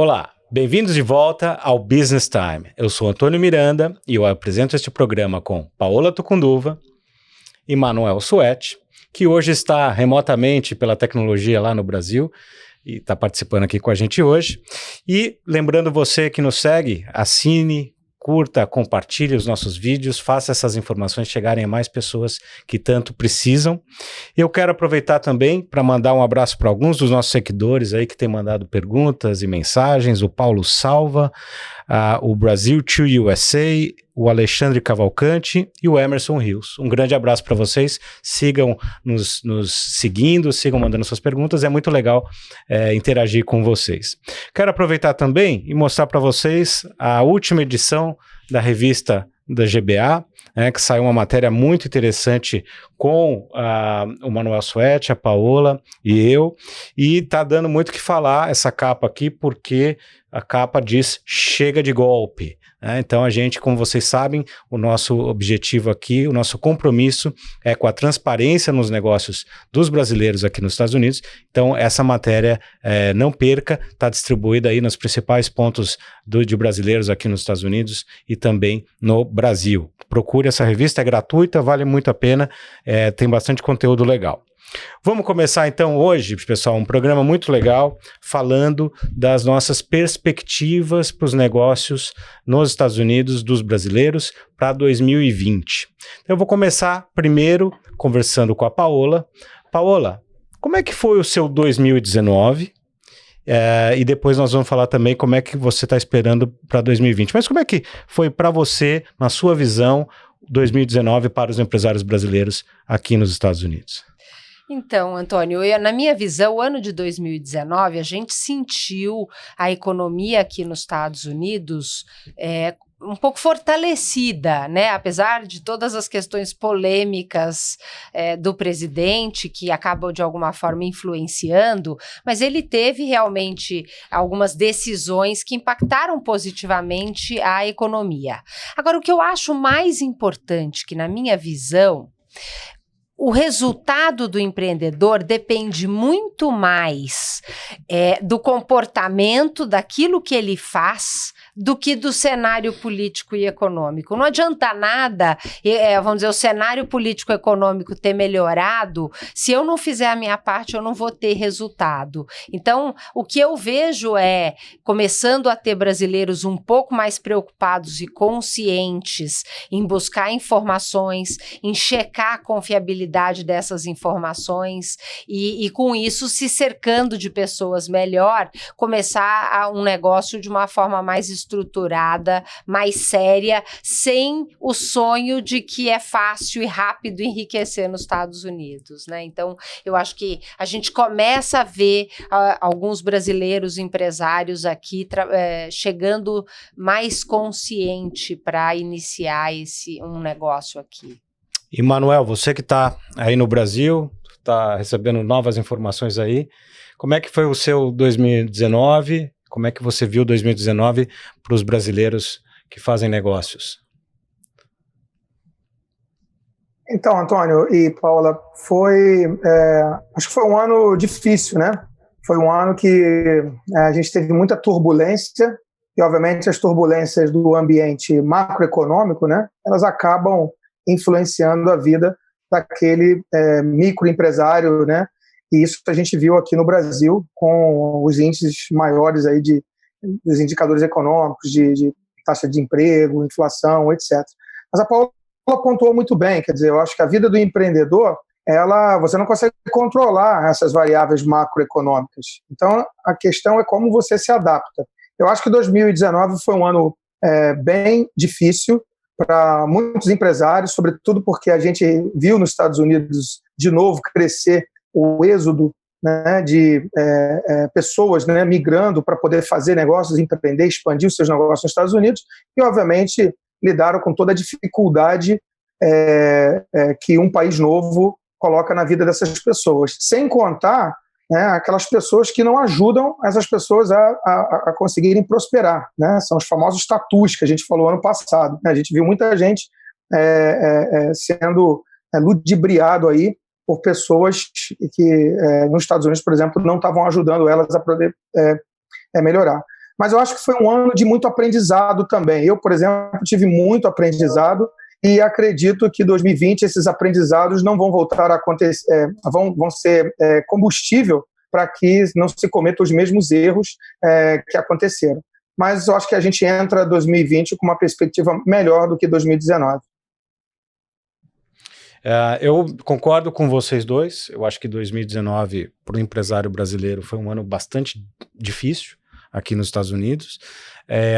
Olá, bem-vindos de volta ao Business Time. Eu sou Antônio Miranda e eu apresento este programa com Paola Tucunduva e Manuel Suete, que hoje está remotamente pela tecnologia lá no Brasil e está participando aqui com a gente hoje. E lembrando você que nos segue, assine, curta, compartilhe os nossos vídeos, faça essas informações chegarem a mais pessoas que tanto precisam. Eu quero aproveitar também para mandar um abraço para alguns dos nossos seguidores aí que têm mandado perguntas e mensagens, o Paulo Salva, o Brasil to USA, o Alexandre Cavalcante e o Emerson Rios. Um grande abraço para vocês, sigam nos seguindo, sigam mandando suas perguntas, é muito legal interagir com vocês. Quero aproveitar também e mostrar para vocês a última edição da revista da GBA, que saiu uma matéria muito interessante com o Manuel Suete, a Paola e eu, e tá dando muito o que falar essa capa aqui, porque a capa diz chega de golpe. Então a gente, como vocês sabem, o nosso objetivo aqui, o nosso compromisso é com a transparência nos negócios dos brasileiros aqui nos Estados Unidos. Então essa matéria, não perca, está distribuída aí nos principais pontos de brasileiros aqui nos Estados Unidos e também no Brasil. Procure essa revista, é gratuita, vale muito a pena, tem bastante conteúdo legal. Vamos começar então hoje, pessoal, um programa muito legal falando das nossas perspectivas para os negócios nos Estados Unidos dos brasileiros para 2020. Então, eu vou começar primeiro conversando com a Paola. Paola, como é que foi o seu 2019? E depois nós vamos falar também como é que você está esperando para 2020. Mas como é que foi para você, na sua visão, 2019 para os empresários brasileiros aqui nos Estados Unidos? Então, Antônio, na minha visão, o ano de 2019, a gente sentiu a economia aqui nos Estados Unidos um pouco fortalecida, né? Apesar de todas as questões polêmicas do presidente, que acabam de alguma forma influenciando, mas ele teve realmente algumas decisões que impactaram positivamente a economia. Agora, o que eu acho mais importante, que na minha visão, o resultado do empreendedor depende muito mais do comportamento, daquilo que ele faz, do que do cenário político e econômico. Não adianta nada, vamos dizer, o cenário político e econômico ter melhorado, se eu não fizer a minha parte, eu não vou ter resultado. Então, o que eu vejo começando a ter brasileiros um pouco mais preocupados e conscientes em buscar informações, em checar a confiabilidade dessas informações e com isso se cercando de pessoas melhor, começar um negócio de uma forma mais estruturada, mais séria, sem o sonho de que é fácil e rápido enriquecer nos Estados Unidos, né? Então, eu acho que a gente começa a ver alguns brasileiros empresários aqui chegando mais consciente para iniciar um negócio aqui. E Manuel, você que está aí no Brasil, está recebendo novas informações aí, como é que foi o seu 2019? Como é que você viu 2019 para os brasileiros que fazem negócios? Então, Antônio e Paula, acho que foi um ano difícil, né? Foi um ano que a gente teve muita turbulência e, obviamente, as turbulências do ambiente macroeconômico, né? Elas acabam influenciando a vida daquele microempresário, né? E isso a gente viu aqui no Brasil com os índices maiores aí dos indicadores econômicos, de taxa de emprego, inflação, etc. Mas a Paula apontou muito bem, quer dizer, eu acho que a vida do empreendedor, você não consegue controlar essas variáveis macroeconômicas. Então, a questão é como você se adapta. Eu acho que 2019 foi um ano bem difícil para muitos empresários, sobretudo porque a gente viu nos Estados Unidos, de novo, crescer o êxodo, né, de pessoas, né, migrando para poder fazer negócios, empreender, expandir os seus negócios nos Estados Unidos, e, obviamente, lidaram com toda a dificuldade que um país novo coloca na vida dessas pessoas, sem contar, né, aquelas pessoas que não ajudam essas pessoas a conseguirem prosperar, né? São os famosos tatus que a gente falou ano passado, né? A gente viu muita gente sendo ludibriado aí por pessoas que nos Estados Unidos, por exemplo, não estavam ajudando elas a poder melhorar. mas eu acho que foi um ano de muito aprendizado também. Eu, por exemplo, tive muito aprendizado e acredito que 2020 esses aprendizados não vão voltar a acontecer, vão ser combustível para que não se cometam os mesmos erros que aconteceram. Mas eu acho que a gente entra 2020 com uma perspectiva melhor do que 2019. Eu concordo com vocês dois. Eu acho que 2019 para o empresário brasileiro foi um ano bastante difícil aqui nos Estados Unidos.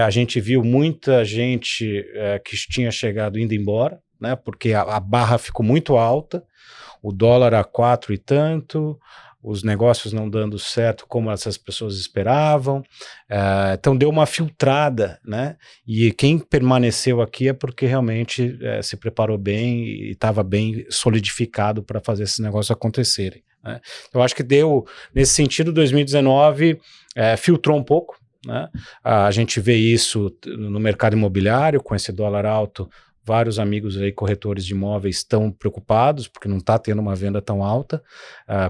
A gente viu muita gente que tinha chegado indo embora, né, porque a barra ficou muito alta, o dólar a 4 e tanto, os negócios não dando certo como essas pessoas esperavam, então deu uma filtrada, né? E quem permaneceu aqui é porque realmente se preparou bem e estava bem solidificado para fazer esses negócios acontecerem, né? Eu acho que deu, nesse sentido, 2019 filtrou um pouco, né? A gente vê isso no mercado imobiliário, com esse dólar alto. Vários amigos aí, corretores de imóveis, estão preocupados porque não está tendo uma venda tão alta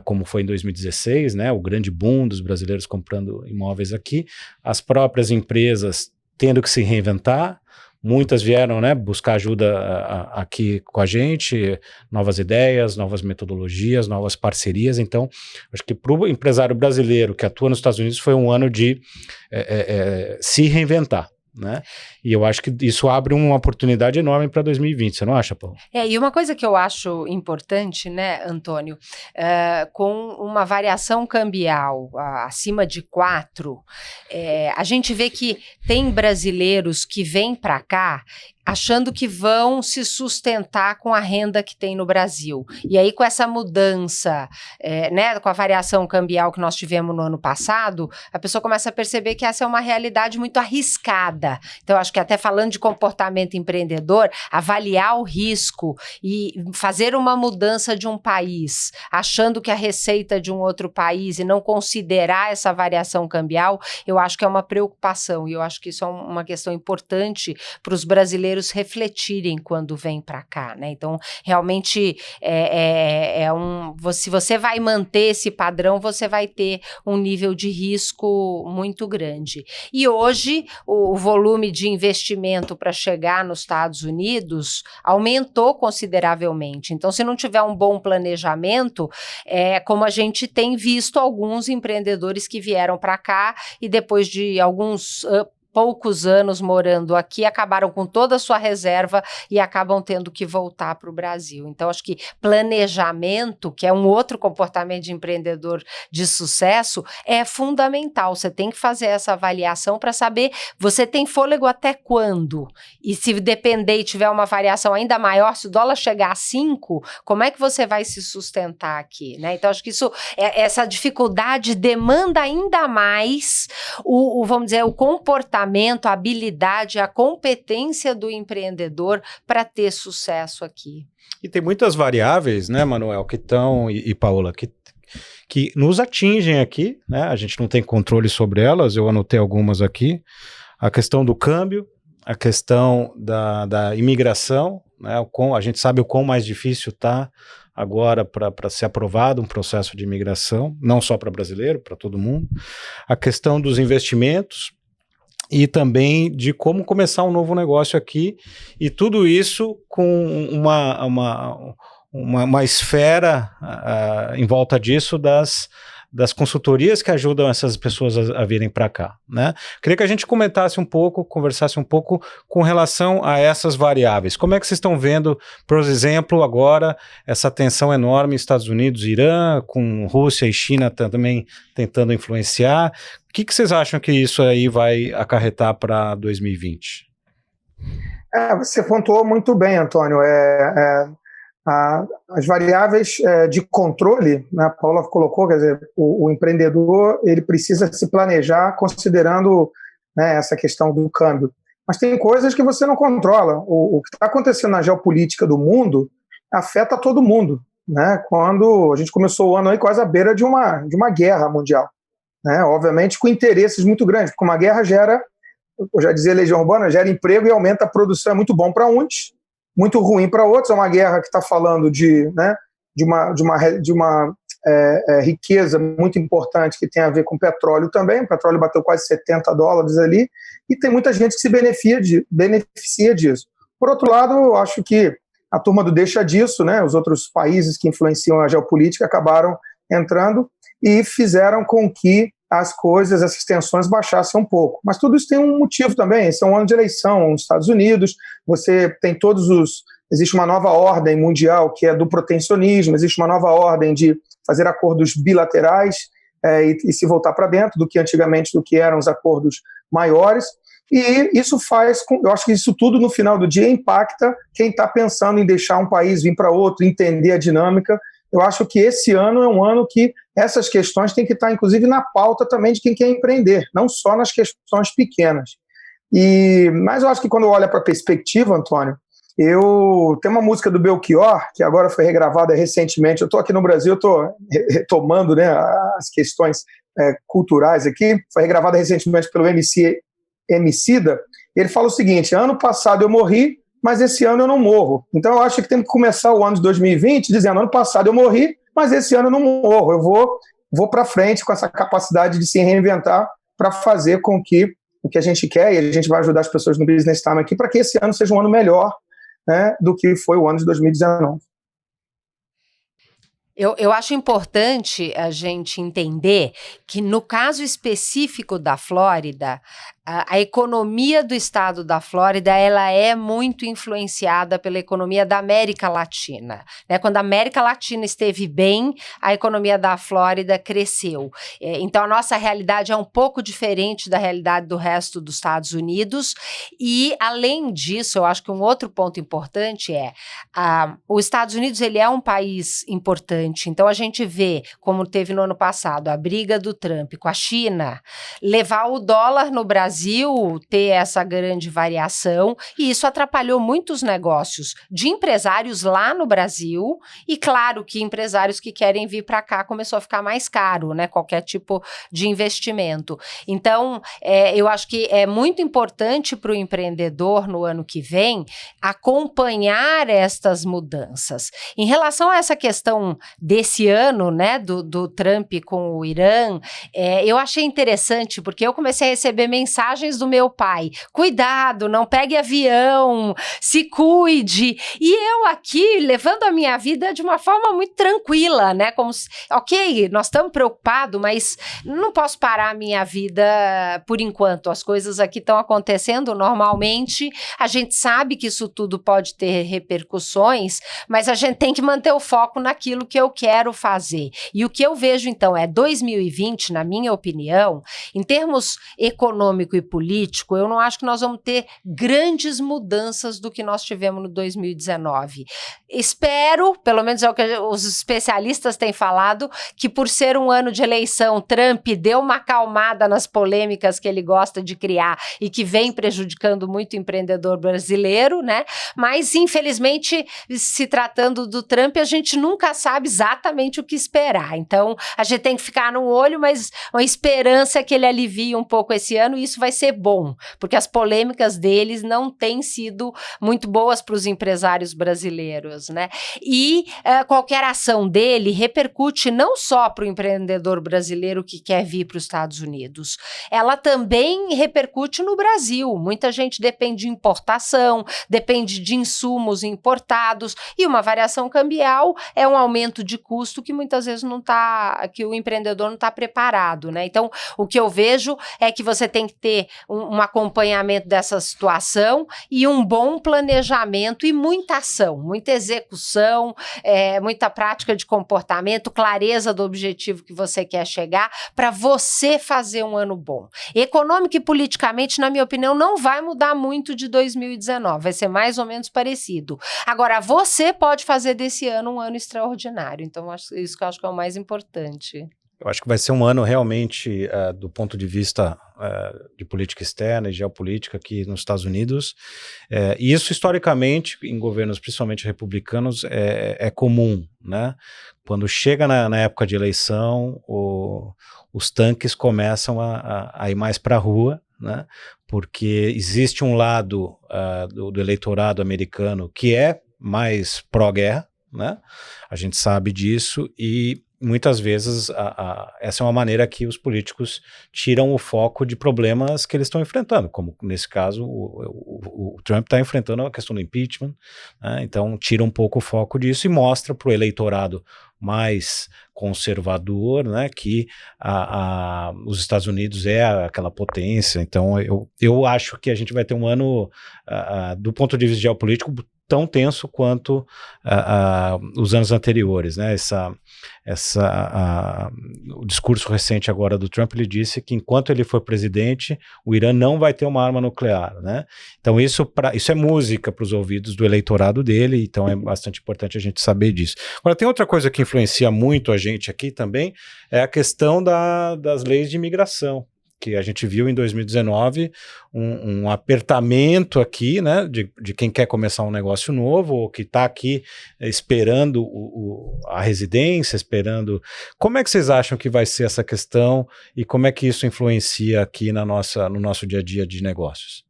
como foi em 2016, né? O grande boom dos brasileiros comprando imóveis aqui. As próprias empresas tendo que se reinventar. Muitas vieram, né, buscar ajuda aqui com a gente, novas ideias, novas metodologias, novas parcerias. Então, acho que para o empresário brasileiro que atua nos Estados Unidos foi um ano de se reinventar, né? E eu acho que isso abre uma oportunidade enorme para 2020, você não acha, Paulo? E uma coisa que eu acho importante, né, Antônio, com uma variação cambial acima de 4, a gente vê que tem brasileiros que vêm para cá achando que vão se sustentar com a renda que tem no Brasil. E aí, com essa mudança, né, com a variação cambial que nós tivemos no ano passado, a pessoa começa a perceber que essa é uma realidade muito arriscada. Então, acho que até falando de comportamento empreendedor, avaliar o risco e fazer uma mudança de um país, achando que a receita de um outro país e não considerar essa variação cambial, eu acho que é uma preocupação. E eu acho que isso é uma questão importante para os brasileiros refletirem quando vêm para cá, né? Então, realmente, se você vai manter esse padrão, você vai ter um nível de risco muito grande. E hoje, o volume de investimento para chegar nos Estados Unidos aumentou consideravelmente. Então, se não tiver um bom planejamento, como a gente tem visto alguns empreendedores que vieram para cá e depois de alguns poucos anos morando aqui, acabaram com toda a sua reserva e acabam tendo que voltar para o Brasil. Então, acho que planejamento, que é um outro comportamento de empreendedor de sucesso, é fundamental. Você tem que fazer essa avaliação para saber, você tem fôlego até quando? E se depender e tiver uma variação ainda maior, se o dólar chegar a 5, como é que você vai se sustentar aqui, né? Então, acho que essa dificuldade demanda ainda mais vamos dizer, o comportamento, a habilidade, a competência do empreendedor para ter sucesso aqui. E tem muitas variáveis, né, Manuel, que estão, e Paola, que nos atingem aqui, né? A gente não tem controle sobre elas, eu anotei algumas aqui. A questão do câmbio, a questão da imigração, né? A gente sabe o quão mais difícil está agora para ser aprovado um processo de imigração, não só para brasileiro, para todo mundo. A questão dos investimentos, e também de como começar um novo negócio aqui, e tudo isso com uma esfera em volta disso das consultorias que ajudam essas pessoas a virem para cá, né? Queria que a gente conversasse um pouco com relação a essas variáveis. Como é que vocês estão vendo, por exemplo, agora, essa tensão enorme Estados Unidos, Irã, com Rússia e China também tentando influenciar? O que vocês acham que isso aí vai acarretar para 2020? Você pontuou muito bem, Antônio. As variáveis de controle, né, a Paula colocou, quer dizer, o empreendedor ele precisa se planejar considerando, né, essa questão do câmbio. Mas tem coisas que você não controla. O que está acontecendo na geopolítica do mundo afeta todo mundo, né? Quando a gente começou o ano aí quase à beira de uma guerra mundial, né? Obviamente com interesses muito grandes, porque uma guerra gera, eu já dizia Legião Urbana, gera emprego e aumenta a produção. É muito bom para uns, muito ruim para outros. É uma guerra que está falando de uma riqueza muito importante que tem a ver com petróleo também. O petróleo bateu quase $70 ali, e tem muita gente que se beneficia disso. Por outro lado, eu acho que a turma do deixa disso, né? Os outros países que influenciam a geopolítica acabaram entrando e fizeram com que as coisas, essas tensões baixassem um pouco. Mas tudo isso tem um motivo também. Esse é um ano de eleição nos Estados Unidos, você tem existe uma nova ordem mundial que é do protecionismo, existe uma nova ordem de fazer acordos bilaterais e se voltar para dentro do que antigamente, do que eram os acordos maiores. E isso eu acho que isso tudo no final do dia impacta quem está pensando em deixar um país vir para outro, entender a dinâmica. Eu acho que esse ano é um ano que essas questões têm que estar, inclusive, na pauta também de quem quer empreender, não só nas questões pequenas. Mas eu acho que quando olha para a perspectiva, Antônio, tem uma música do Belchior, que agora foi regravada recentemente. Eu estou aqui no Brasil, estou retomando, né, as questões culturais aqui. Foi regravada recentemente pelo Emicida. Ele fala o seguinte: ano passado eu morri, mas esse ano eu não morro. Então eu acho que tem que começar o ano de 2020 dizendo: ano passado eu morri, mas esse ano eu não morro. Eu vou para frente com essa capacidade de se reinventar para fazer com que o que a gente quer, e a gente vai ajudar as pessoas no Business Time aqui, para que esse ano seja um ano melhor, né, do que foi o ano de 2019. Eu acho importante a gente entender que, no caso específico da Flórida, a economia do estado da Flórida, ela é muito influenciada pela economia da América Latina, né? Quando a América Latina esteve bem, a economia da Flórida cresceu. Então, a nossa realidade é um pouco diferente da realidade do resto dos Estados Unidos. E, além disso, eu acho que um outro ponto importante os Estados Unidos, ele é um país importante. Então, a gente vê, como teve no ano passado, a briga do Trump com a China, levar o dólar no Brasil, ter essa grande variação, e isso atrapalhou muitos negócios de empresários lá no Brasil, e claro que empresários que querem vir para cá começou a ficar mais caro, né, qualquer tipo de investimento. Então, eu acho que é muito importante para o empreendedor no ano que vem acompanhar estas mudanças. Em relação a essa questão desse ano, né, do Trump com o Irã, eu achei interessante, porque eu comecei a receber mensagens do meu pai: cuidado, não pegue avião, se cuide. E eu aqui levando a minha vida de uma forma muito tranquila, né? Como se, ok, nós estamos preocupados, mas não posso parar a minha vida por enquanto. As coisas aqui estão acontecendo normalmente. A gente sabe que isso tudo pode ter repercussões, mas a gente tem que manter o foco naquilo que eu quero fazer. E o que eu vejo, então, é 2020, na minha opinião, em termos econômico e político, eu não acho que nós vamos ter grandes mudanças do que nós tivemos no 2019. Espero, pelo menos é o que os especialistas têm falado, que por ser um ano de eleição, Trump deu uma acalmada nas polêmicas que ele gosta de criar e que vem prejudicando muito o empreendedor brasileiro, né? Mas, infelizmente, se tratando do Trump, a gente nunca sabe exatamente o que esperar. Então, a gente tem que ficar no olho, mas uma esperança é que ele alivie um pouco esse ano, e isso vai ser bom, porque as polêmicas deles não têm sido muito boas para os empresários brasileiros, né? E qualquer ação dele repercute não só para o empreendedor brasileiro que quer vir para os Estados Unidos, ela também repercute no Brasil. Muita gente depende de importação, depende de insumos importados, e uma variação cambial é um aumento de custo que muitas vezes que o empreendedor não está preparado, né? Então, o que eu vejo é que você tem que ter um acompanhamento dessa situação e um bom planejamento e muita ação, muita execução, muita prática de comportamento, clareza do objetivo que você quer chegar, para você fazer um ano bom. Econômico e politicamente, na minha opinião, não vai mudar muito de 2019, vai ser mais ou menos parecido. Agora, você pode fazer desse ano um ano extraordinário, então isso que eu acho que é o mais importante. Eu acho que vai ser um ano realmente, do ponto de vista de política externa e geopolítica aqui nos Estados Unidos, e isso historicamente, em governos principalmente republicanos, é comum, né? Quando chega na época de eleição, os tanques começam a ir mais para a rua, né? Porque existe um lado do eleitorado americano que é mais pró-guerra, né? A gente sabe disso, e muitas vezes essa é uma maneira que os políticos tiram o foco de problemas que eles estão enfrentando, como nesse caso o Trump está enfrentando a questão do impeachment, né? Então tira um pouco o foco disso e mostra para o eleitorado mais conservador, né, que os Estados Unidos é aquela potência. Então eu acho que a gente vai ter um ano, do ponto de vista geopolítico, tão tenso quanto os anos anteriores, né? O discurso recente agora do Trump, ele disse que enquanto ele for presidente, o Irã não vai ter uma arma nuclear, né? Então isso é música para os ouvidos do eleitorado dele, então é bastante importante a gente saber disso. Agora, tem outra coisa que influencia muito a gente aqui também, é a questão das leis de imigração, que a gente viu em 2019 um apertamento aqui, né, de quem quer começar um negócio novo, ou que está aqui esperando a residência, esperando... Como é que vocês acham que vai ser essa questão e como é que isso influencia aqui no nosso dia a dia de negócios?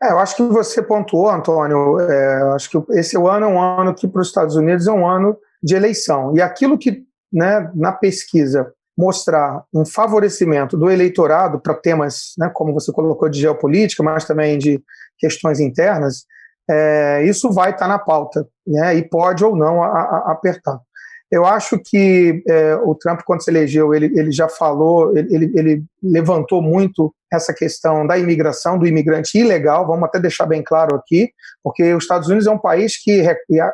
Eu acho que você pontuou, Antônio, acho que esse ano é um ano que para os Estados Unidos é um ano de eleição, e aquilo que, né, na pesquisa mostrar um favorecimento do eleitorado para temas, né, como você colocou, de geopolítica, mas também de questões internas, isso vai estar na pauta, né, e pode ou não apertar. Eu acho que o Trump, quando se elegeu, ele já falou, ele levantou muito essa questão da imigração, do imigrante ilegal, vamos até deixar bem claro aqui, porque os Estados Unidos é um país que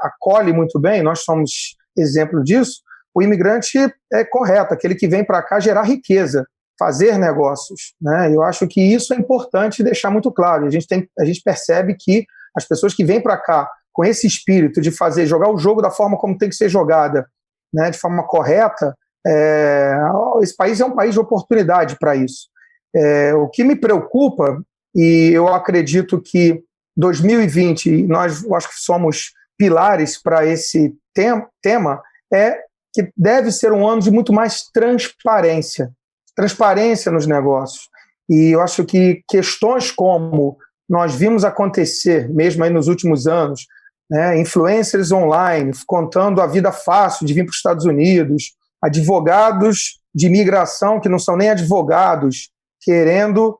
acolhe muito bem, nós somos exemplo disso. O imigrante é correto, aquele que vem para cá gerar riqueza, fazer negócios, né? Eu acho que isso é importante deixar muito claro. A gente percebe que as pessoas que vêm para cá com esse espírito de jogar o jogo da forma como tem que ser jogada, né, de forma correta, esse país é um país de oportunidade para isso. O que me preocupa, e eu acredito que 2020, eu acho que somos pilares para esse tema, que deve ser um ano de muito mais transparência nos negócios. E eu acho que questões como nós vimos acontecer, mesmo aí nos últimos anos, né, influencers online contando a vida fácil de vir para os Estados Unidos, advogados de imigração que não são nem advogados, querendo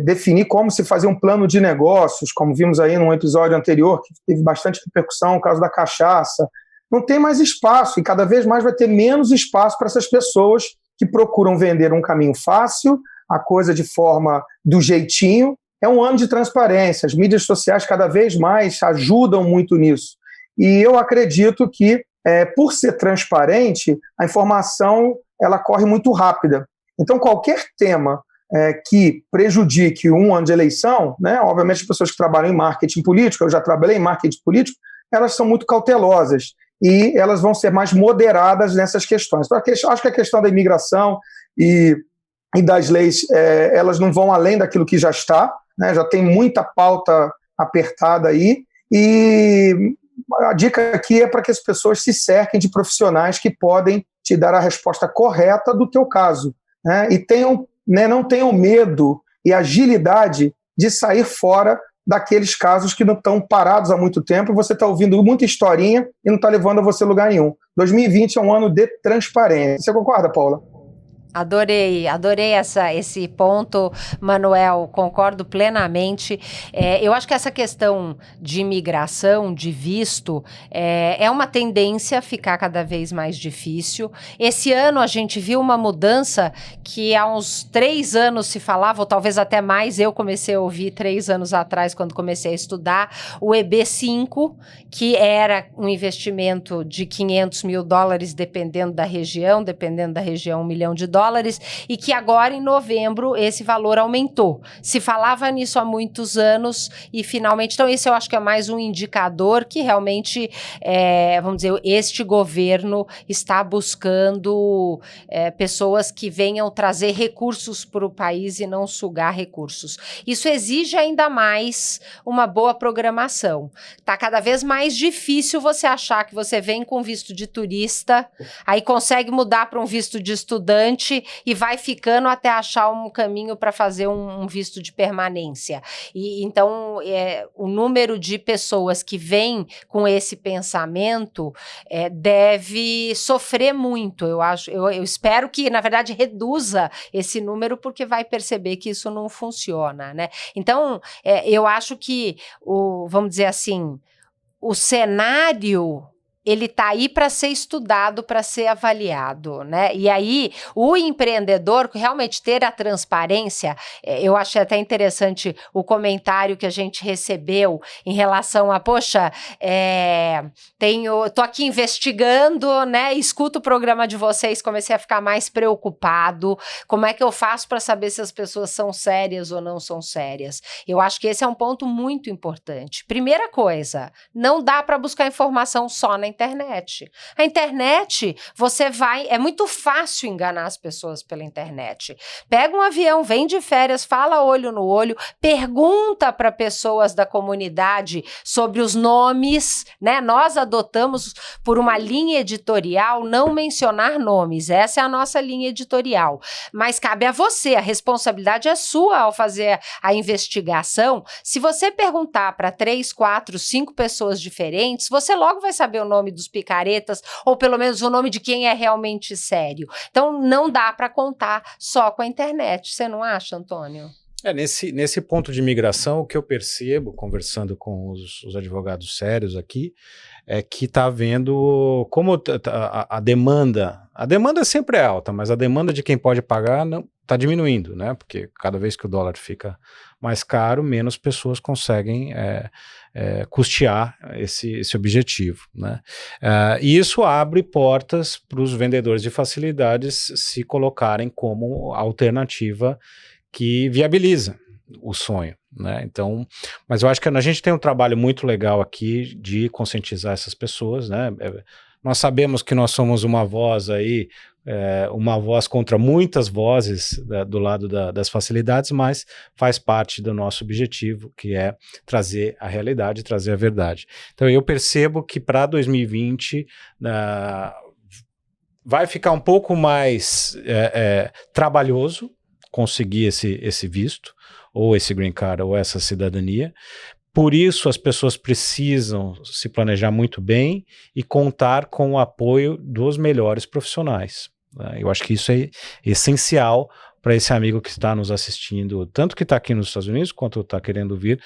definir como se fazer um plano de negócios, como vimos aí num episódio anterior, que teve bastante repercussão, o caso da cachaça. Não tem mais espaço, e cada vez mais vai ter menos espaço para essas pessoas que procuram vender um caminho fácil, a coisa de forma do jeitinho. É um ano de transparência, as mídias sociais cada vez mais ajudam muito nisso. E eu acredito que, por ser transparente, a informação ela corre muito rápida. Então, qualquer tema que prejudique um ano de eleição, né, obviamente as pessoas que trabalham em marketing político, eu já trabalhei em marketing político, elas são muito cautelosas e elas vão ser mais moderadas nessas questões. Então, acho que a questão da imigração e das leis, elas não vão além daquilo que já está, né, já tem muita pauta apertada aí, e a dica aqui é para que as pessoas se cerquem de profissionais que podem te dar a resposta correta do teu caso, né, e não tenham medo e agilidade de sair fora daqueles casos que não estão parados há muito tempo, você está ouvindo muita historinha e não está levando a você a lugar nenhum. 2020 é um ano de transparência. Você concorda, Paula? Adorei esse ponto, Manuel, concordo plenamente. Eu acho que essa questão de imigração, de visto, é uma tendência a ficar cada vez mais difícil. Esse ano a gente viu uma mudança que há uns 3 anos se falava, ou talvez até mais, eu comecei a ouvir 3 anos atrás, quando comecei a estudar, o EB5, que era um investimento de $500 mil, dependendo da região, $1 milhão, e que agora, em novembro, esse valor aumentou. Se falava nisso há muitos anos e, finalmente... Então, esse eu acho que é mais um indicador que realmente, vamos dizer, este governo está buscando pessoas que venham trazer recursos para o país e não sugar recursos. Isso exige ainda mais uma boa programação. Está cada vez mais difícil você achar que você vem com visto de turista, aí consegue mudar para um visto de estudante permanente e vai ficando até achar um caminho para fazer um visto de permanência. E então o número de pessoas que vêm com esse pensamento deve sofrer muito. Eu espero que, na verdade, reduza esse número, porque vai perceber que isso não funciona, né? Então, eu acho que, vamos dizer assim, o cenário, ele está aí para ser estudado, para ser avaliado, né? E aí, o empreendedor realmente ter a transparência, eu achei até interessante o comentário que a gente recebeu em relação a, poxa, tô aqui investigando, né? Escuto o programa de vocês, comecei a ficar mais preocupado. Como é que eu faço para saber se as pessoas são sérias ou não são sérias? Eu acho que esse é um ponto muito importante. Primeira coisa, não dá para buscar informação só na internet. A internet, é muito fácil enganar as pessoas pela internet. Pega um avião, vem de férias, fala olho no olho, pergunta para pessoas da comunidade sobre os nomes, né? Nós adotamos por uma linha editorial não mencionar nomes. Essa é a nossa linha editorial. Mas cabe a você, a responsabilidade é sua ao fazer a investigação. Se você perguntar para 3, 4, 5 pessoas diferentes, você logo vai saber o nome dos picaretas, ou pelo menos o nome de quem é realmente sério. Então, não dá para contar só com a internet. Você não acha, Antônio? Nesse ponto de migração, o que eu percebo, conversando com os advogados sérios aqui, é que está havendo, como a demanda sempre é alta, mas a demanda de quem pode pagar não está diminuindo, né? Porque cada vez que o dólar fica mais caro, menos pessoas conseguem custear esse objetivo, né? E isso abre portas para os vendedores de facilidades se colocarem como alternativa que viabiliza o sonho, né? Então, mas eu acho que a gente tem um trabalho muito legal aqui de conscientizar essas pessoas, né? Nós sabemos que nós somos uma voz aí, uma voz contra muitas vozes do lado das facilidades, mas faz parte do nosso objetivo, que é trazer a realidade, trazer a verdade. Então eu percebo que para 2020 vai ficar um pouco mais trabalhoso conseguir esse visto, ou esse green card, ou essa cidadania. Por isso, as pessoas precisam se planejar muito bem e contar com o apoio dos melhores profissionais, né? Eu acho que isso é essencial para esse amigo que está nos assistindo, tanto que está aqui nos Estados Unidos, quanto está querendo vir,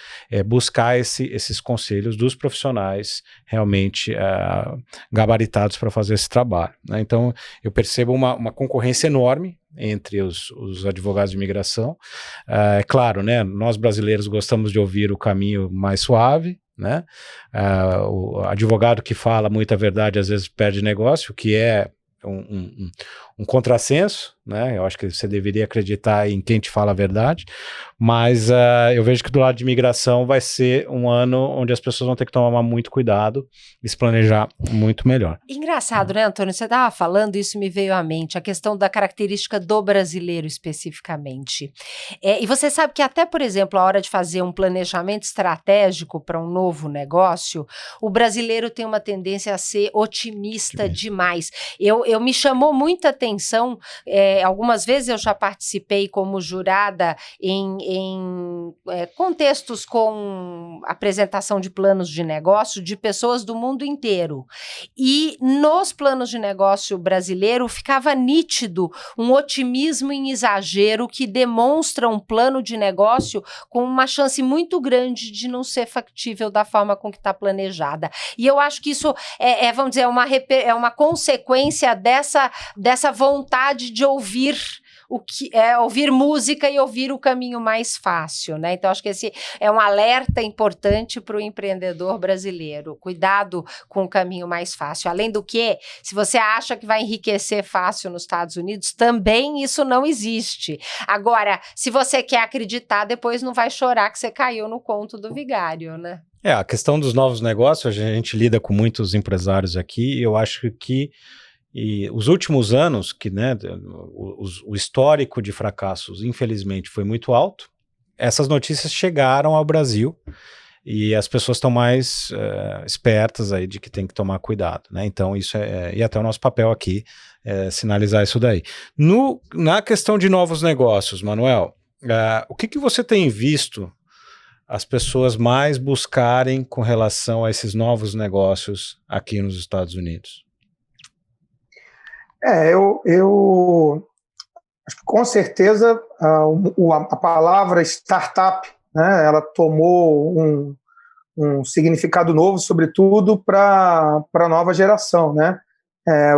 buscar esses conselhos dos profissionais realmente gabaritados para fazer esse trabalho, né? Então, eu percebo uma concorrência enorme entre os advogados de imigração. É claro, né, nós brasileiros gostamos de ouvir o caminho mais suave, né? O advogado que fala muita verdade às vezes perde negócio, que é um contrassenso, né? Eu acho que você deveria acreditar em quem te fala a verdade, mas eu vejo que do lado de imigração vai ser um ano onde as pessoas vão ter que tomar muito cuidado e se planejar muito melhor. Engraçado, né, Antônio? Você estava falando, isso me veio à mente, a questão da característica do brasileiro especificamente. E você sabe que até, por exemplo, a hora de fazer um planejamento estratégico para um novo negócio, o brasileiro tem uma tendência a ser otimista demais. Eu me chamou muita atenção, algumas vezes eu já participei como jurada em contextos com apresentação de planos de negócio de pessoas do mundo inteiro. E nos planos de negócio brasileiro ficava nítido um otimismo em exagero que demonstra um plano de negócio com uma chance muito grande de não ser factível da forma com que está planejada. E eu acho que isso vamos dizer, uma consequência dessa vontade de ouvir ouvir música e ouvir o caminho mais fácil, né? Então, acho que esse é um alerta importante para o empreendedor brasileiro. Cuidado com o caminho mais fácil. Além do que, se você acha que vai enriquecer fácil nos Estados Unidos, também isso não existe. Agora, se você quer acreditar, depois não vai chorar que você caiu no conto do vigário, né? A questão dos novos negócios, a gente lida com muitos empresários aqui, e eu acho que os últimos anos, que, né, o histórico de fracassos, infelizmente, foi muito alto, essas notícias chegaram ao Brasil, e as pessoas estão mais espertas aí de que tem que tomar cuidado, né? Então isso e até o nosso papel aqui é sinalizar isso daí. Na questão de novos negócios, Manuel, o que você tem visto as pessoas mais buscarem com relação a esses novos negócios aqui nos Estados Unidos? Eu acho que com certeza a palavra startup, né, ela tomou um significado novo, sobretudo para a nova geração, né?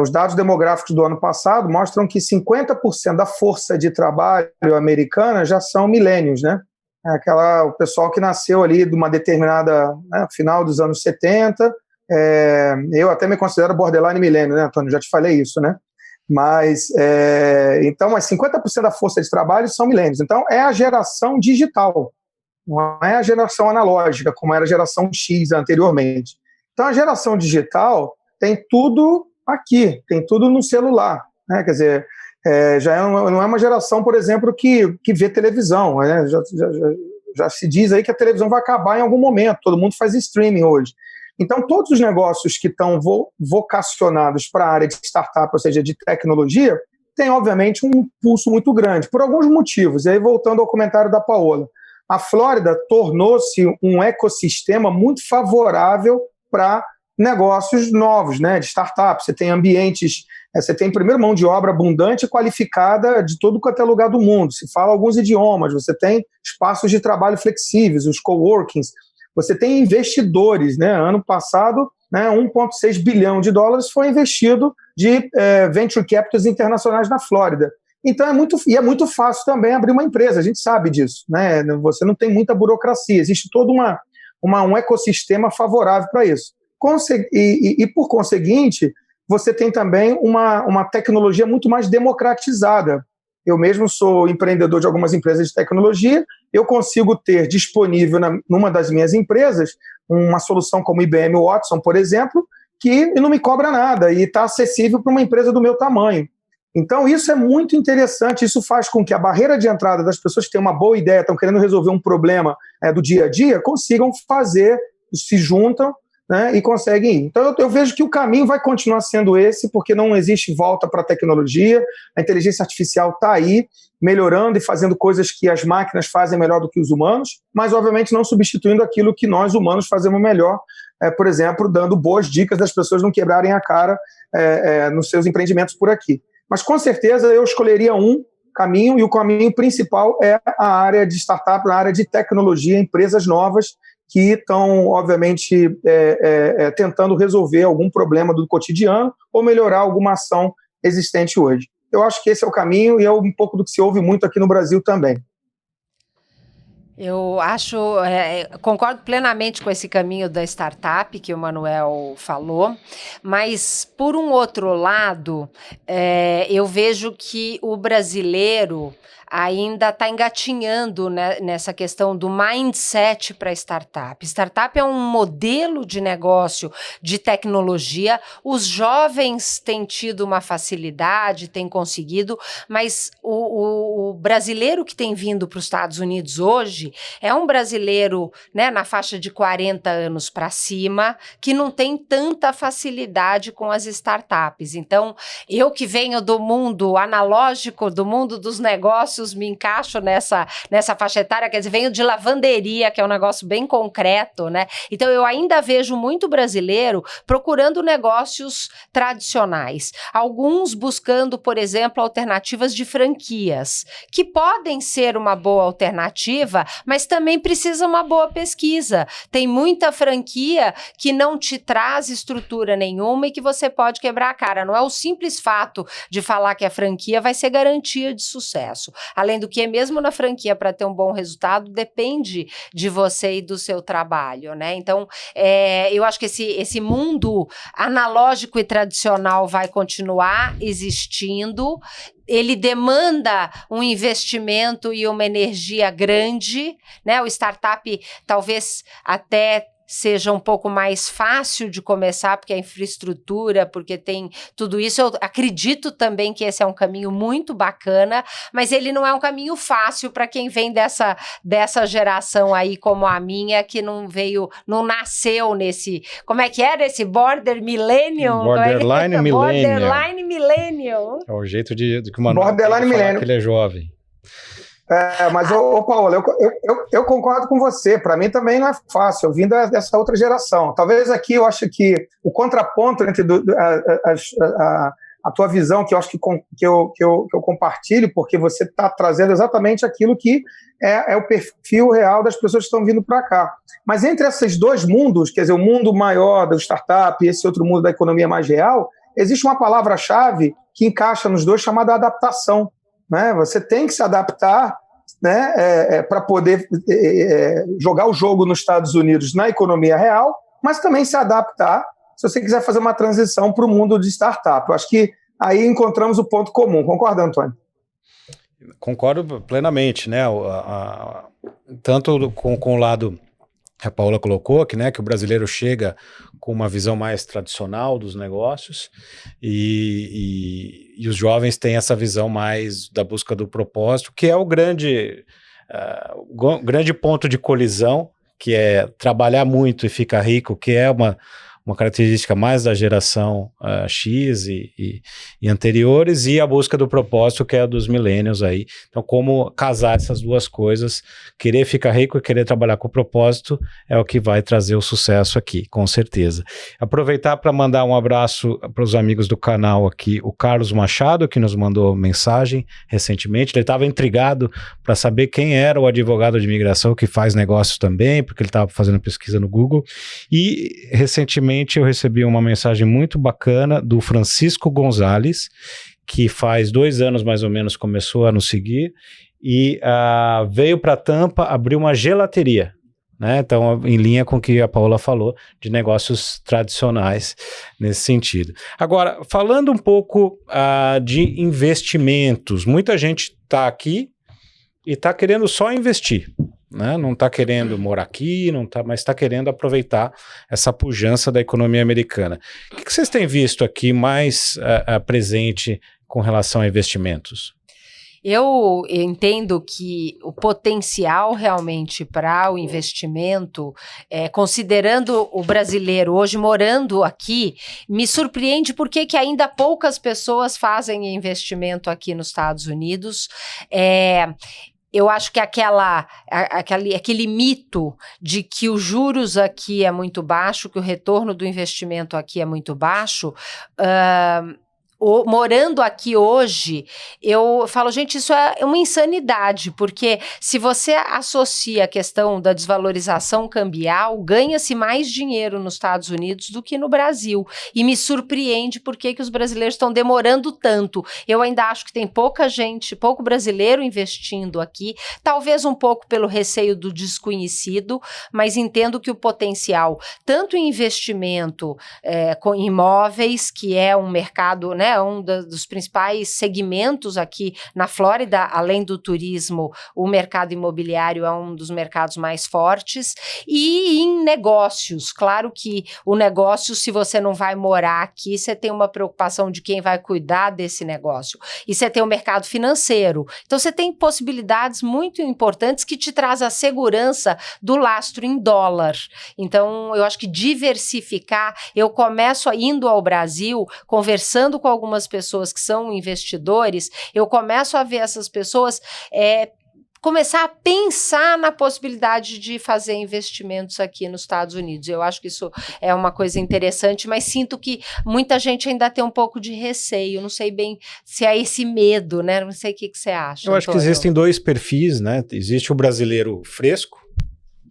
Os dados demográficos do ano passado mostram que 50% da força de trabalho americana já são millennials, né? O pessoal que nasceu ali de uma determinada, né, final dos anos 70. Eu até me considero borderline milênio, né, Antônio? Já te falei isso, né? Mas 50% da força de trabalho são milênios. Então, é a geração digital, não é a geração analógica, como era a geração X anteriormente. Então, a geração digital tem tudo aqui, tem tudo no celular, né? Quer dizer, não é uma geração, por exemplo, que vê televisão, né? Já se diz aí que a televisão vai acabar em algum momento, todo mundo faz streaming hoje. Então, todos os negócios que estão vocacionados para a área de startup, ou seja, de tecnologia, têm, obviamente, um impulso muito grande, por alguns motivos. E aí, voltando ao comentário da Paola, a Flórida tornou-se um ecossistema muito favorável para negócios novos, né, de startup. Você tem ambientes, você tem, primeiro, mão de obra abundante e qualificada de todo quanto é lugar do mundo. Se fala alguns idiomas, você tem espaços de trabalho flexíveis, os coworkings. Você tem investidores, né? Ano passado, né, 1,6 bilhão de dólares foi investido de venture capitals internacionais na Flórida. Então é muito fácil também abrir uma empresa, a gente sabe disso, né? Você não tem muita burocracia, existe todo um ecossistema favorável para isso. E por conseguinte, você tem também uma tecnologia muito mais democratizada. Eu mesmo sou empreendedor de algumas empresas de tecnologia, eu consigo ter disponível numa das minhas empresas uma solução como IBM Watson, por exemplo, que não me cobra nada e está acessível para uma empresa do meu tamanho. Então, isso é muito interessante, isso faz com que a barreira de entrada das pessoas que têm uma boa ideia, estão querendo resolver um problema do dia a dia, consigam fazer, se juntam, né, e conseguem ir. Então, eu vejo que o caminho vai continuar sendo esse, porque não existe volta para a tecnologia, a inteligência artificial está aí, melhorando e fazendo coisas que as máquinas fazem melhor do que os humanos, mas, obviamente, não substituindo aquilo que nós, humanos, fazemos melhor, por exemplo, dando boas dicas das pessoas não quebrarem a cara nos seus empreendimentos por aqui. Mas, com certeza, eu escolheria um caminho, e o caminho principal é a área de startup, a área de tecnologia, empresas novas, que estão, obviamente, tentando resolver algum problema do cotidiano ou melhorar alguma ação existente hoje. Eu acho que esse é o caminho e é um pouco do que se ouve muito aqui no Brasil também. Eu concordo plenamente com esse caminho da startup que o Manuel falou, mas, por um outro lado, eu vejo que o brasileiro ainda está engatinhando, né, nessa questão do mindset para startup. Startup é um modelo de negócio de tecnologia, os jovens têm tido uma facilidade, têm conseguido, mas o brasileiro que tem vindo para os Estados Unidos hoje é um brasileiro, né, na faixa de 40 anos para cima, que não tem tanta facilidade com as startups. Então, eu que venho do mundo analógico, do mundo dos negócios, me encaixo nessa faixa etária, quer dizer, venho de lavanderia, que é um negócio bem concreto, né? Então, eu ainda vejo muito brasileiro procurando negócios tradicionais. Alguns buscando, por exemplo, alternativas de franquias, que podem ser uma boa alternativa, mas também precisa uma boa pesquisa. Tem muita franquia que não te traz estrutura nenhuma e que você pode quebrar a cara. Não é o simples fato de falar que a franquia vai ser garantia de sucesso. Além do que, mesmo na franquia, para ter um bom resultado, depende de você e do seu trabalho, né? Então, eu acho que esse mundo analógico e tradicional vai continuar existindo. Ele demanda um investimento e uma energia grande, né? O startup talvez até seja um pouco mais fácil de começar, porque a infraestrutura, porque tem tudo isso. Eu acredito também que esse é um caminho muito bacana, mas ele não é um caminho fácil para quem vem dessa geração aí como a minha, que não nasceu nesse, como é que era esse Millennium? Borderline Millennium. Borderline Millennium. É o jeito de que o Manuel Borderline Millennium. que ele é jovem. Mas, Paola, eu concordo com você. Para mim também não é fácil. Eu vim dessa outra geração. Talvez aqui eu acho que o contraponto entre a tua visão, que eu acho que eu compartilho, porque você está trazendo exatamente aquilo que é o perfil real das pessoas que estão vindo para cá. Mas entre esses dois mundos, quer dizer, o mundo maior do startup e esse outro mundo da economia mais real, existe uma palavra-chave que encaixa nos dois, chamada adaptação. Né? Você tem que se adaptar, né, para poder jogar o jogo nos Estados Unidos na economia real, mas também se adaptar se você quiser fazer uma transição para o mundo de startup. Eu acho que aí encontramos o ponto comum. Concorda, Antônio? Concordo plenamente, né? Tanto com o lado que a Paola colocou, que o brasileiro chega com uma visão mais tradicional dos negócios e os jovens têm essa visão mais da busca do propósito, que é o grande ponto de colisão, que é trabalhar muito e ficar rico, que é uma característica mais da geração X e anteriores, e a busca do propósito, que é a dos millennials aí. Então, como casar essas duas coisas, querer ficar rico e querer trabalhar com propósito, é o que vai trazer o sucesso aqui, com certeza. Aproveitar para mandar um abraço para os amigos do canal aqui, o Carlos Machado, que nos mandou mensagem recentemente. Ele estava intrigado para saber quem era o advogado de imigração que faz negócios também, porque ele estava fazendo pesquisa no Google, e recentemente eu recebi uma mensagem muito bacana do Francisco Gonzalez, que faz 2 anos mais ou menos começou a nos seguir e veio para Tampa, abriu uma gelateria, né? Então, em linha com o que a Paola falou, de negócios tradicionais nesse sentido. Agora, falando um pouco de investimentos, muita gente está aqui e está querendo só investir. Né? Não está querendo morar aqui, mas está querendo aproveitar essa pujança da economia americana. O que vocês têm visto aqui mais presente com relação a investimentos? Eu entendo que o potencial realmente para o investimento, considerando o brasileiro hoje morando aqui, me surpreende porque que ainda poucas pessoas fazem investimento aqui nos Estados Unidos. Eu acho que aquele mito de que os juros aqui é muito baixo, que o retorno do investimento aqui é muito baixo, morando aqui hoje, eu falo, gente, isso é uma insanidade, porque se você associa a questão da desvalorização cambial, ganha-se mais dinheiro nos Estados Unidos do que no Brasil, e me surpreende porque que os brasileiros estão demorando tanto. Eu ainda acho que tem pouco brasileiro investindo aqui, talvez um pouco pelo receio do desconhecido, mas entendo que o potencial, tanto em investimento com imóveis, que é um mercado, né, um dos principais segmentos aqui na Flórida, além do turismo, o mercado imobiliário é um dos mercados mais fortes, e em negócios, claro que o negócio, se você não vai morar aqui, você tem uma preocupação de quem vai cuidar desse negócio, e você tem o mercado financeiro, então você tem possibilidades muito importantes que te traz a segurança do lastro em dólar. Então eu acho que diversificar, eu começo indo ao Brasil, conversando com algumas pessoas que são investidores, eu começo a ver essas pessoas começar a pensar na possibilidade de fazer investimentos aqui nos Estados Unidos. Eu acho que isso é uma coisa interessante, mas sinto que muita gente ainda tem um pouco de receio, não sei bem se é esse medo, né? Não sei o que você acha. Eu acho que existem 2 perfis, né? Existe o brasileiro fresco,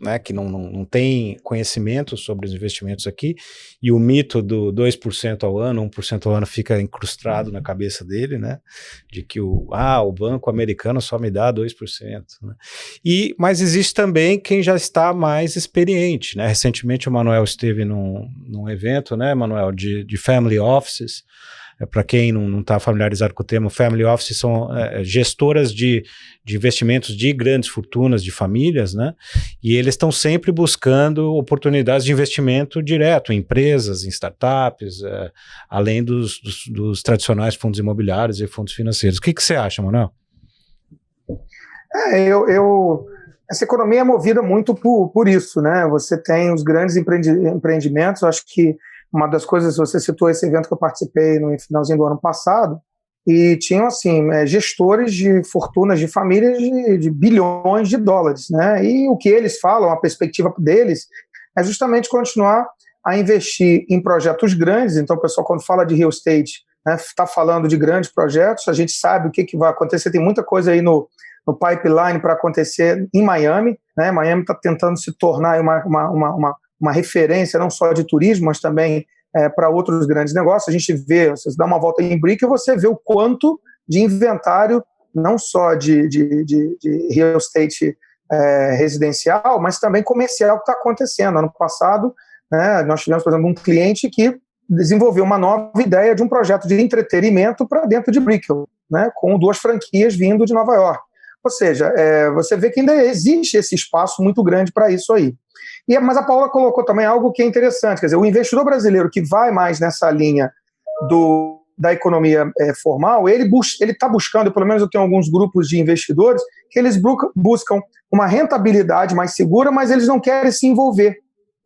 né, que não tem conhecimento sobre os investimentos aqui, e o mito do 2% ao ano, 1% ao ano fica incrustado na cabeça dele, né, de que o banco americano só me dá 2%. Né? Mas existe também quem já está mais experiente. Né? Recentemente o Manuel esteve num evento, né, Manuel, de family offices, para quem não está familiarizado com o termo, family office são gestoras de investimentos de grandes fortunas, de famílias, né? E eles estão sempre buscando oportunidades de investimento direto em empresas, em startups, além dos tradicionais fundos imobiliários e fundos financeiros. O que você acha, Manuel? Essa economia é movida muito por isso, né? Você tem os grandes empreendimentos. Acho que uma das coisas, você citou esse evento que eu participei no finalzinho do ano passado, e tinham, assim, gestores de fortunas de famílias de bilhões de dólares, né? E o que eles falam, a perspectiva deles, é justamente continuar a investir em projetos grandes. Então, o pessoal, quando fala de real estate, está falando de grandes projetos. A gente sabe o que vai acontecer, tem muita coisa aí no pipeline para acontecer em Miami, né? Miami está tentando se tornar uma referência não só de turismo, mas também para outros grandes negócios. A gente vê, você dá uma volta em Brick e você vê o quanto de inventário, não só de real estate residencial, mas também comercial que está acontecendo. Ano passado, né, nós tivemos, por exemplo, um cliente que desenvolveu uma nova ideia de um projeto de entretenimento para dentro de Brickell, né, com 2 franquias vindo de Nova York. Ou seja, você vê que ainda existe esse espaço muito grande para isso aí. Mas a Paula colocou também algo que é interessante, quer dizer, o investidor brasileiro que vai mais nessa linha da economia formal, ele está buscando, pelo menos eu tenho alguns grupos de investidores, que eles buscam uma rentabilidade mais segura, mas eles não querem se envolver.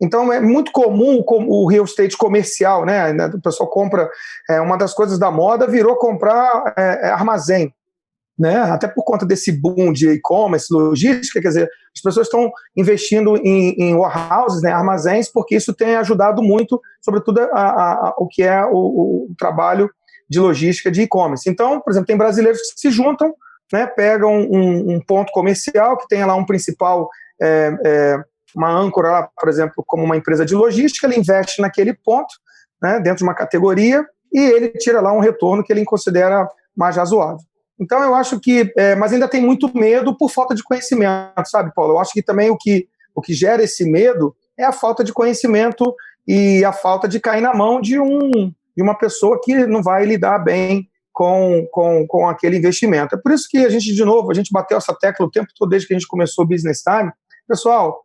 Então é muito comum o real estate comercial, né? O pessoal compra, uma das coisas da moda virou comprar armazém. Né? Até por conta desse boom de e-commerce, logística, quer dizer, as pessoas estão investindo em warehouses, né, armazéns, porque isso tem ajudado muito, sobretudo o que é o trabalho de logística de e-commerce. Então, por exemplo, tem brasileiros que se juntam, né, pegam um ponto comercial que tenha lá um principal, uma âncora lá, por exemplo, como uma empresa de logística, ele investe naquele ponto, né, dentro de uma categoria, e ele tira lá um retorno que ele considera mais razoável. Então, eu acho que... mas ainda tem muito medo por falta de conhecimento, sabe, Paulo? Eu acho que também o que gera esse medo é a falta de conhecimento e a falta de cair na mão de uma pessoa que não vai lidar bem com aquele investimento. É por isso que a gente bateu essa tecla o tempo todo desde que a gente começou o Business Time. Pessoal,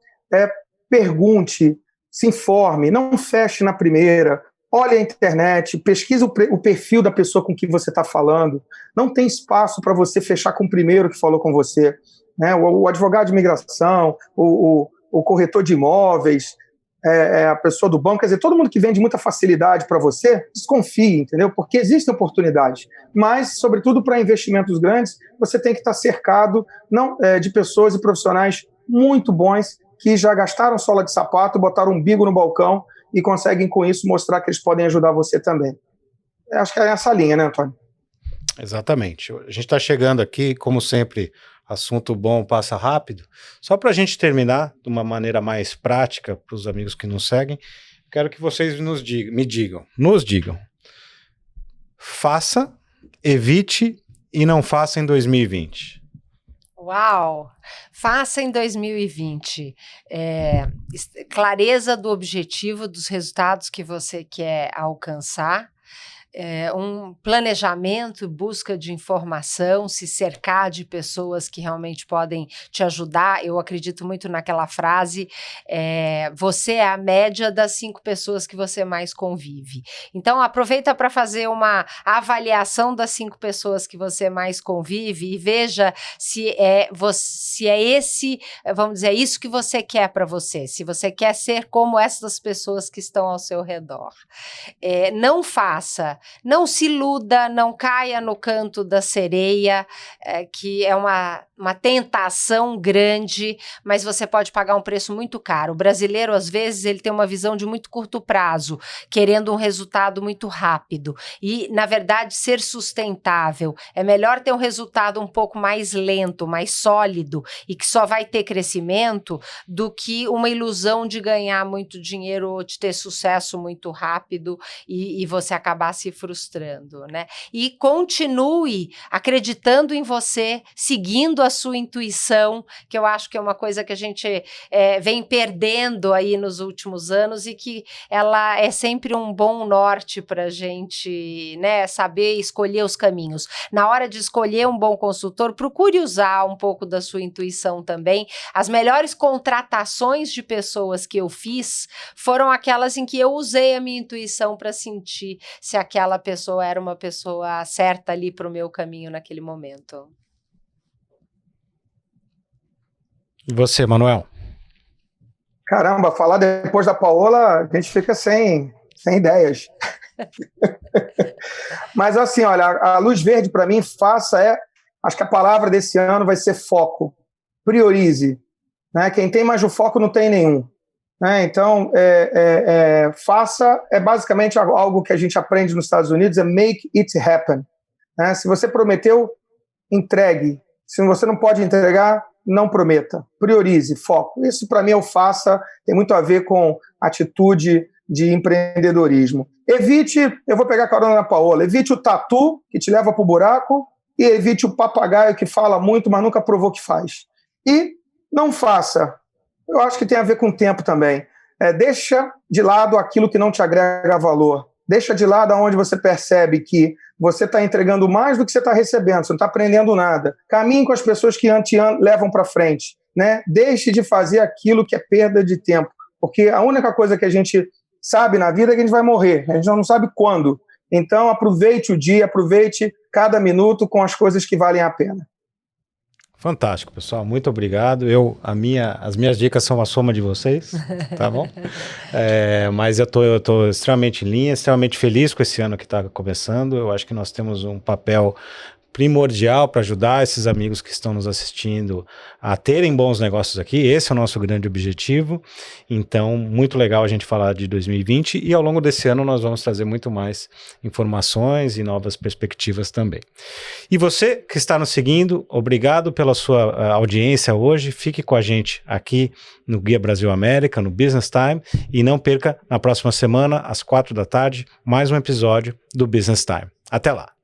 pergunte, se informe, não feche na primeira. Olhe a internet, pesquise o perfil da pessoa com quem você está falando. Não tem espaço para você fechar com o primeiro que falou com você. Né? O advogado de imigração, o corretor de imóveis, a pessoa do banco, quer dizer, todo mundo que vende muita facilidade para você, desconfie, entendeu? Porque existem oportunidades. Mas, sobretudo para investimentos grandes, você tem que estar cercado de pessoas e profissionais muito bons que já gastaram sola de sapato, botaram um umbigo no balcão e conseguem, com isso, mostrar que eles podem ajudar você também. Acho que é essa linha, né, Antônio? Exatamente. A gente está chegando aqui, como sempre, assunto bom passa rápido. Só para a gente terminar de uma maneira mais prática para os amigos que nos seguem, quero que vocês nos digam. Faça, evite e não faça em 2020. Uau! Faça em 2020. Clareza do objetivo, dos resultados que você quer alcançar. Um planejamento, busca de informação, se cercar de pessoas que realmente podem te ajudar. Eu acredito muito naquela frase, você é a média das 5 pessoas que você mais convive. Então aproveita para fazer uma avaliação das 5 pessoas que você mais convive e veja se é esse, vamos dizer, isso que você quer para você, se você quer ser como essas pessoas que estão ao seu redor. Não se iluda, não caia no canto da sereia, que é uma tentação grande, mas você pode pagar um preço muito caro. O brasileiro, às vezes, ele tem uma visão de muito curto prazo, querendo um resultado muito rápido. E, na verdade, ser sustentável. É melhor ter um resultado um pouco mais lento, mais sólido, e que só vai ter crescimento, do que uma ilusão de ganhar muito dinheiro ou de ter sucesso muito rápido e você acabar se se frustrando, né? E continue acreditando em você, seguindo a sua intuição, que eu acho que é uma coisa que a gente vem perdendo aí nos últimos anos e que ela é sempre um bom norte para a gente, né, saber escolher os caminhos. Na hora de escolher um bom consultor, procure usar um pouco da sua intuição também. As melhores contratações de pessoas que eu fiz foram aquelas em que eu usei a minha intuição para sentir se aquela pessoa era uma pessoa certa ali para o meu caminho naquele momento. E você, Manuel? Caramba, falar depois da Paola, a gente fica sem ideias. Mas assim, olha, a luz verde para mim, acho que a palavra desse ano vai ser foco. Priorize. Né? Quem tem mais o foco não tem nenhum. Né? Então, faça, é basicamente algo que a gente aprende nos Estados Unidos, é make it happen. Né? Se você prometeu, entregue. Se você não pode entregar, não prometa. Priorize, foco. Isso, para mim, é o faça, tem muito a ver com atitude de empreendedorismo. Eu vou pegar a carona na Paola, evite o tatu, que te leva para o buraco, e evite o papagaio, que fala muito, mas nunca provou que faz. E não faça. Eu acho que tem a ver com o tempo também. Deixa de lado aquilo que não te agrega valor. Deixa de lado onde você percebe que você está entregando mais do que você está recebendo, você não está aprendendo nada. Caminhe com as pessoas que te levam para frente. Né? Deixe de fazer aquilo que é perda de tempo. Porque a única coisa que a gente sabe na vida é que a gente vai morrer. A gente não sabe quando. Então, aproveite o dia, aproveite cada minuto com as coisas que valem a pena. Fantástico, pessoal. Muito obrigado. As minhas dicas são a soma de vocês, tá bom? Mas eu tô extremamente em linha, extremamente feliz com esse ano que está começando. Eu acho que nós temos um papel primordial para ajudar esses amigos que estão nos assistindo a terem bons negócios aqui. Esse é o nosso grande objetivo. Então, muito legal a gente falar de 2020 e ao longo desse ano nós vamos trazer muito mais informações e novas perspectivas também. E você que está nos seguindo, obrigado pela sua audiência hoje. Fique com a gente aqui no Guia Brasil América, no Business Time, e não perca na próxima semana, às 4 da tarde, mais um episódio do Business Time. Até lá!